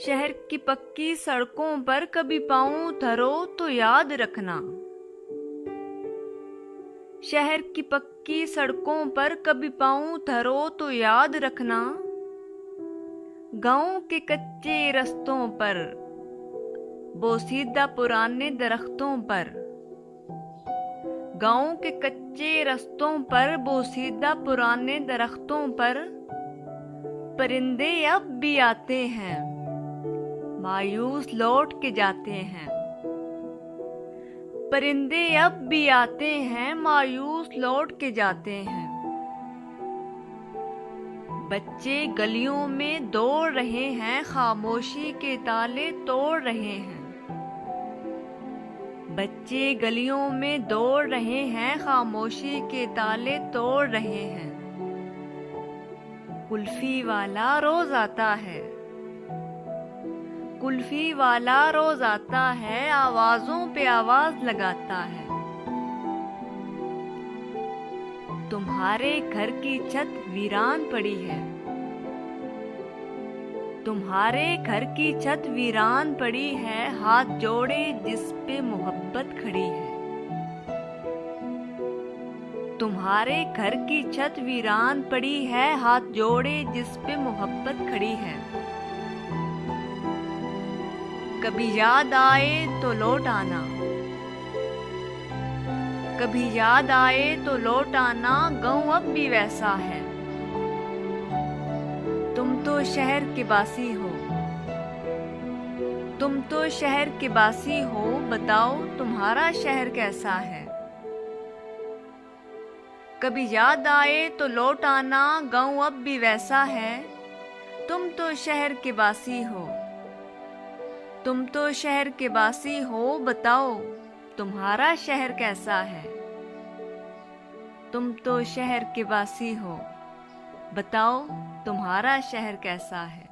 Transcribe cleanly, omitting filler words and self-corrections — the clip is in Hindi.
शहर की पक्की सड़कों पर कभी पाँव धरो तो याद रखना। शहर की पक्की सड़कों पर कभी पाँव धरो तो याद रखना। गांव के कच्चे रास्तों पर, बोसीदा पुराने दरख्तों पर, गांव के कच्चे रास्तों पर, बोसीदा पुराने दरख्तों पर परिंदे अब भी आते हैं, मायूस लौट के जाते हैं। परिंदे अब भी आते हैं, मायूस लौट के जाते हैं। बच्चे गलियों में दौड़ रहे हैं, खामोशी के ताले तोड़ रहे हैं। बच्चे गलियों में दौड़ रहे हैं, खामोशी के ताले तोड़ रहे हैं। कुल्फी वाला रोज आता है, कुल्फी वाला रोज आता है, आवाजों पे आवाज लगाता है। तुम्हारे घर की छत वीरान पड़ी है, तुम्हारे घर की छत वीरान पड़ी है, हाथ जोड़े जिस पे मोहब्बत खड़ी है। तुम्हारे घर की छत वीरान पड़ी है, हाथ जोड़े जिस पे मोहब्बत खड़ी है। कभी याद आए तो लौट आना, कभी याद आए तो लौट आना, गाँव अब भी वैसा है। तुम तो शहर के बासी हो, तुम तो शहर के बासी हो, बताओ तुम्हारा शहर कैसा है। कभी याद आए तो लौट आना, गाँव अब भी वैसा है। तुम तो शहर के बासी हो, तुम तो शहर के बासी हो, बताओ तुम्हारा शहर कैसा है। तुम तो शहर के बासी हो, बताओ तुम्हारा शहर कैसा है।